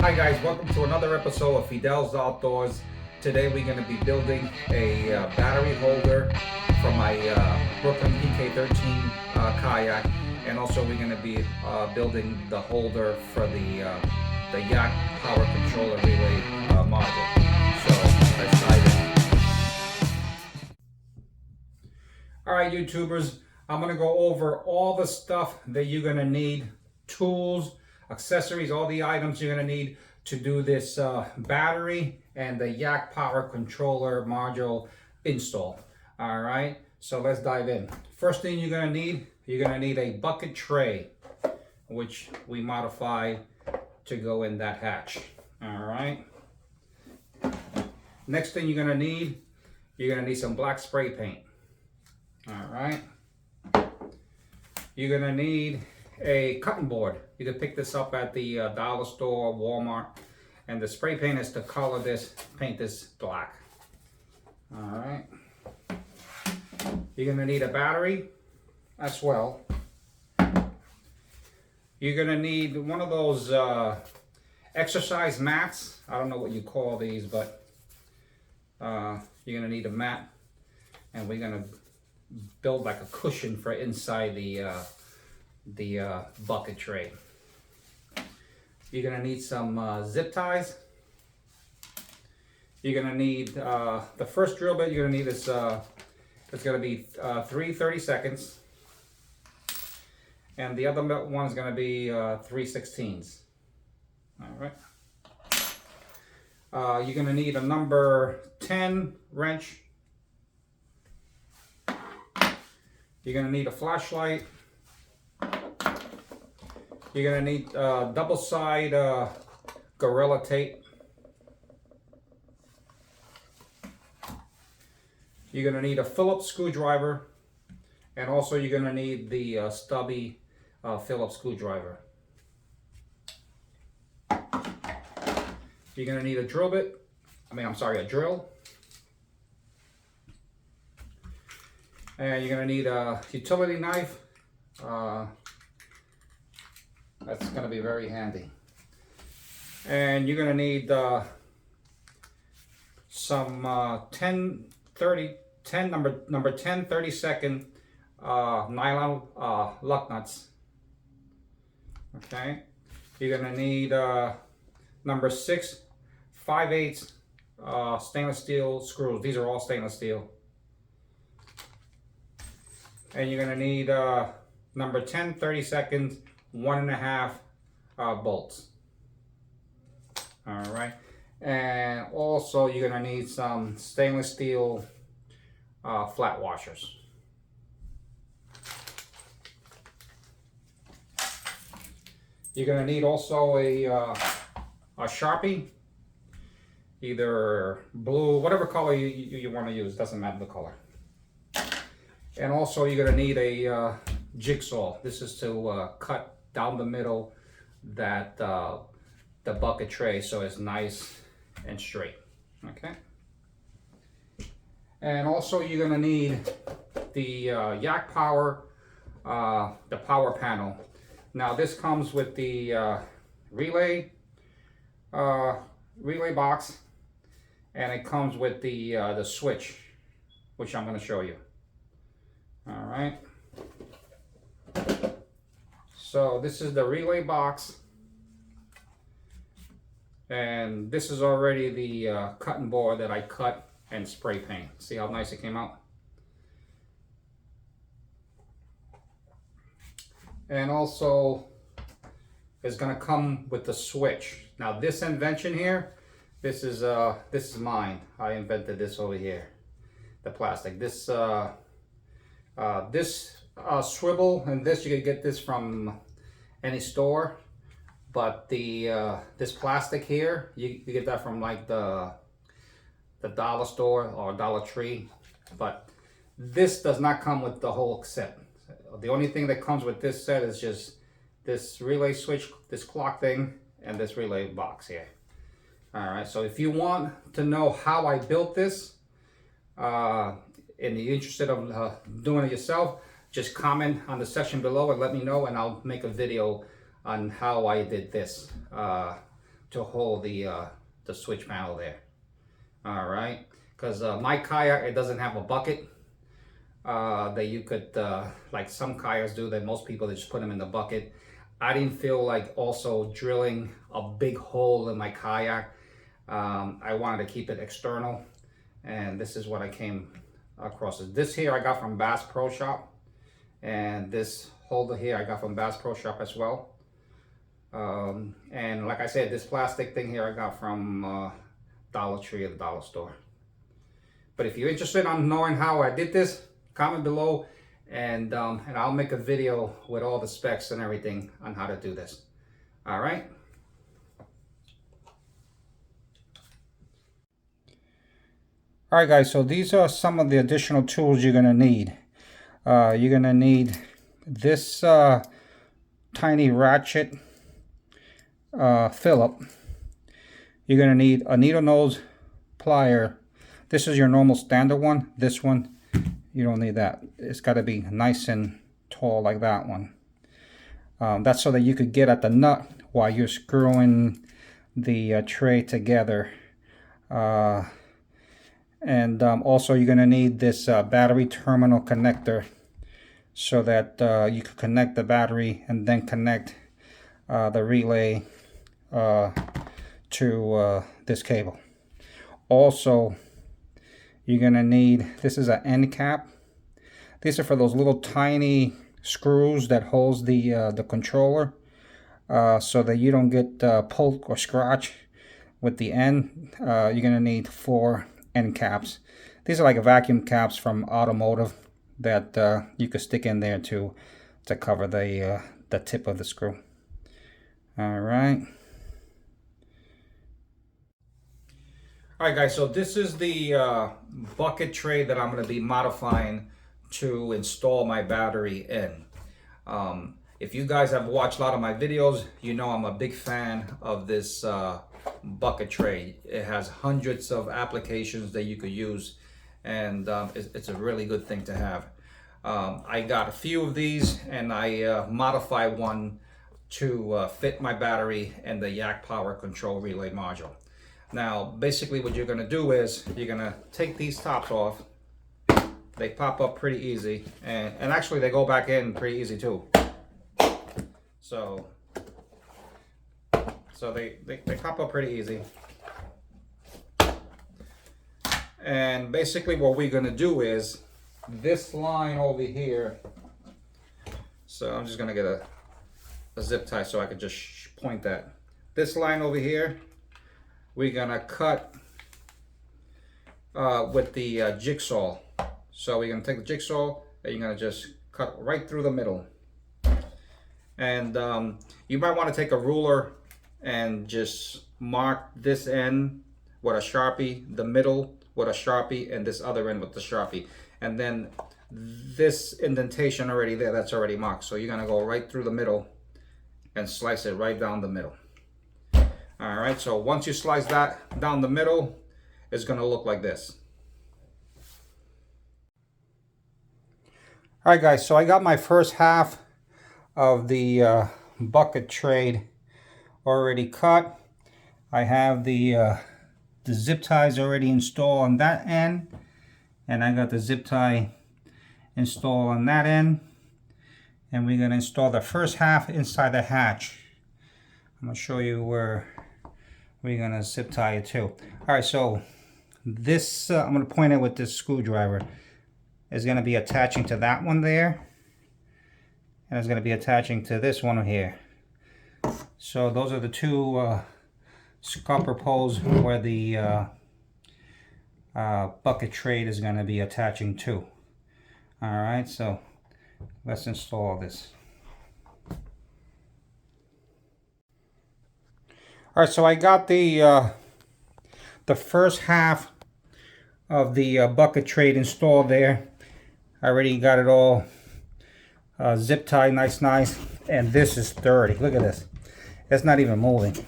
Hi guys, welcome to another episode of Fidel's Outdoors. Today we're going to be building a battery holder for my Brooklyn PK13 kayak, and also we're going to be building the holder for the Yak Power Controller Relay module. So let's dive in. Alright YouTubers, I'm going to go over all the stuff that you're going to need, tools, accessories, all the items you're going to need to do this battery and the Yak Power Controller module install. All right, so let's dive in. First thing you're going to need a bucket tray, which we modify to go in that hatch. All right. Next thing you're going to need some black spray paint. All right. You're going to need a cutting board. You can pick this up at the dollar store, Walmart, and the spray paint is to color this, paint this black. All right. You're gonna need a battery as well. You're gonna need one of those exercise mats. I don't know what you call these, but you're gonna need a mat, and we're gonna build like a cushion for inside the bucket tray. You're gonna need some zip ties. You're gonna need the first drill bit you're gonna need is it's gonna be 3 30-seconds, and the other one is gonna be 3/16. All right. You're gonna need a number 10 wrench. You're gonna need a flashlight. You're gonna need double side Gorilla tape. You're gonna need a Phillips screwdriver, and also you're gonna need the stubby Phillips screwdriver. You're gonna need a drill bit. A drill. And you're gonna need a utility knife. That's going to be very handy. And you're going to need some number 10 30-second nylon lug nuts. Okay. You're going to need number 6 5/8 stainless steel screws. These are all stainless steel. And you're going to need number 10 30-second 1.5 bolts. All right, and also you're gonna need some stainless steel flat washers. You're gonna need also a Sharpie, either blue, whatever color you want to use, doesn't matter the color. And also you're gonna need a jigsaw. This is to cut down the middle that the bucket tray so it's nice and straight. Okay. And also you're gonna need the Yak Power, the power panel. Now this comes with the relay box, and it comes with the switch, which I'm gonna show you. All right. So this is the relay box, and this is already the cutting board that I cut and spray paint. See how nice it came out? And also it's gonna come with the switch. Now this invention here, this is mine. I invented this over here, the plastic. This swivel, and this, you can get this from any store, but this plastic here, you get that from like the dollar store or Dollar Tree, but this does not come with the whole set. The only thing that comes with this set is just this relay switch, this clock thing, and this relay box here. All right, so if you want to know how I built this, and you're interested of doing it yourself, just comment on the section below and let me know, and I'll make a video on how I did this hold the switch panel there. All right, because my kayak, it doesn't have a bucket that you could like some kayaks do, that most people, they just put them in the bucket. I didn't feel like also drilling a big hole in my kayak. I wanted to keep it external, and this is what I came across. This here I got from Bass Pro Shop, and this holder here I got from Bass Pro Shop as well. And like I said, this plastic thing here I got from Dollar Tree or the dollar store. But if you're interested in knowing how I did this, comment below, and I'll make a video with all the specs and everything on how to do this. All right. All right, guys, so these are some of the additional tools you're going to need. You're going to need this tiny ratchet Phillip. You're going to need a needle nose plier. This is your normal standard one. This one, you don't need that. It's got to be nice and tall like that one. That's so that you could get at the nut while you're screwing the tray together. And also you're going to need this battery terminal connector, so that you can connect the battery and then connect the relay to this cable. Also, you're going to need, this is an end cap. These are for those little tiny screws that holds the controller, so that you don't get pulled or scratch with the end. You're going to need 4 end caps. These are like vacuum caps from automotive that you could stick in there to cover the tip of the screw. All right. All right, guys, so this is the bucket tray that I'm going to be modifying to install my battery in. If you guys have watched a lot of my videos, you know I'm a big fan of this bucket tray. It has hundreds of applications that you could use, and it's a really good thing to have. I got a few of these, and I modified one to fit my battery and the Yak Power control relay module. Now, basically what you're going to do is you're going to take these tops off. They pop up pretty easy, and actually they go back in pretty easy too. So they pop up pretty easy. And basically what we're going to do is this line over here. So I'm just going to get a zip tie so I can just point that. This line over here, we're going to cut with the jigsaw. So we're going to take the jigsaw and you're going to just cut right through the middle. And you might want to take a ruler and just mark this end with a Sharpie, the middle with a Sharpie, and this other end with the Sharpie. And then this indentation already there, that's already marked. So you're going to go right through the middle and slice it right down the middle. All right, so once you slice that down the middle, it's going to look like this. All right, guys, so I got my first half of the bucket tray already cut. I have the zip ties already installed on that end, and I got the zip tie installed on that end, and we're going to install the first half inside the hatch. I'm going to show you where we're going to zip tie it to. All right, so this I'm going to point it with this screwdriver. Is going to be attaching to that one there, and it's going to be attaching to this one here. So those are the two scupper poles where the bucket tray is going to be attaching to. All right, so let's install this. All right, so I got the first half of the bucket tray installed there. I already got it all zip tied nice, and this is sturdy. Look at this. It's not even moving.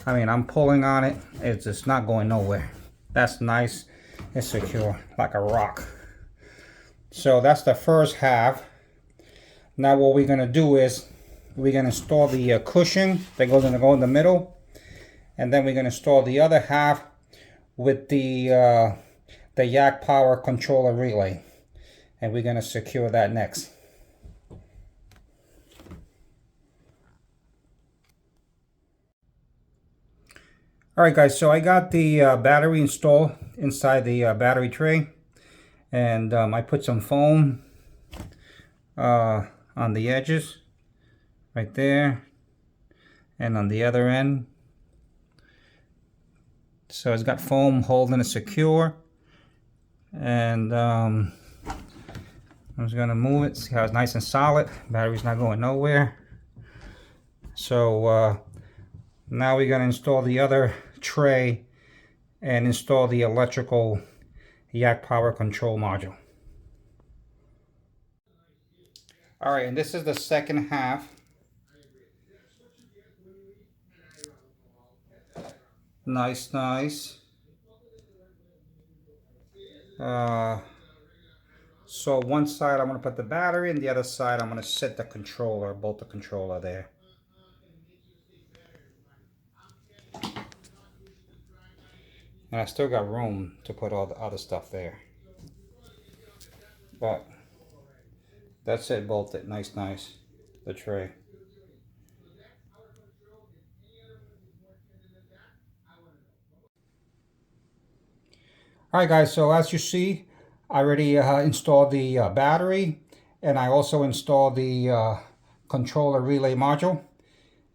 I mean, I'm pulling on it. It's just not going nowhere. That's nice. It's secure like a rock. So that's the first half. Now what we're going to do is we're going to install the cushion that goes in the middle. and then we're going to install the other half with the Yak Power controller relay, and we're going to secure that next. Alright guys, so I got the battery installed inside the battery tray, and I put some foam on the edges right there and on the other end. So it's got foam holding it secure, and I'm just gonna move it, see how it's nice and solid. Battery's not going nowhere. So now we're gonna install the other tray and install the electrical Yak Power control module. All right, and this is the second half. Nice. So one side I'm going to put the battery, and the other side I'm going to set the controller, bolt the controller there. And I still got room to put all the other stuff there. But that's it, bolted, nice, the tray. Alright guys, so as you see, I already installed the battery, and I also installed the controller relay module.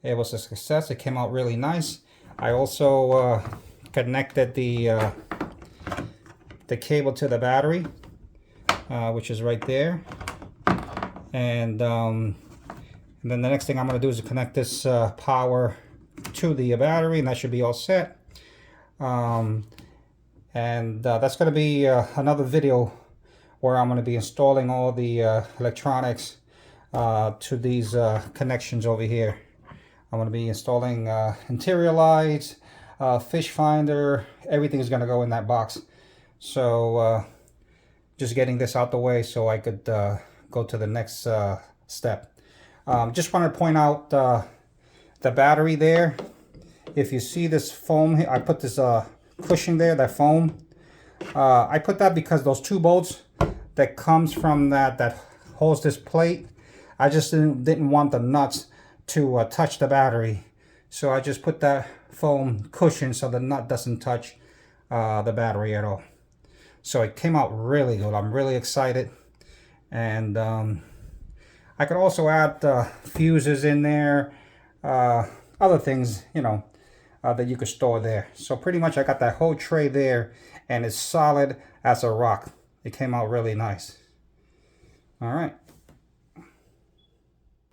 It was a success. It came out really nice. I also connected the cable to the battery, which is right there. And then the next thing I'm going to do is connect this power to the battery, and that should be all set. And that's going to be another video where I'm going to be installing all the electronics to these connections over here. I'm going to be installing interior lights, fish finder, everything is going to go in that box. So just getting this out the way so I could go to the next step. Just want to point out the battery there. If you see this foam here, I put this cushion there, that foam. I put that because those two bolts that comes from that holds this plate, I just didn't want the nuts to touch the battery, so I just put that foam cushion so the nut doesn't touch the battery at all. So it came out really good. I'm really excited, and I could also add fuses in there, other things, you know, that you could store there. So pretty much I got that whole tray there, and it's solid as a rock. It came out really nice. All right.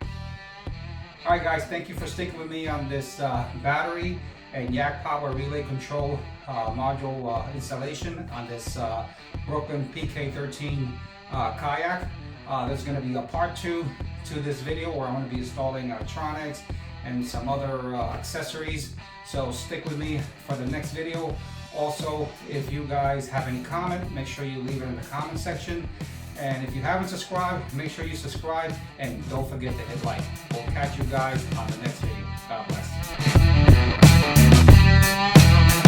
All right guys, thank you for sticking with me on this battery and Yak Power relay control module installation on this Brooklyn PK13 kayak. There's going to be a part 2 to this video where I'm going to be installing electronics and some other accessories. So stick with me for the next video. Also, if you guys have any comment, make sure you leave it in the comment section. And if you haven't subscribed, make sure you subscribe, and don't forget to hit like. We'll catch you guys on the next video. God bless.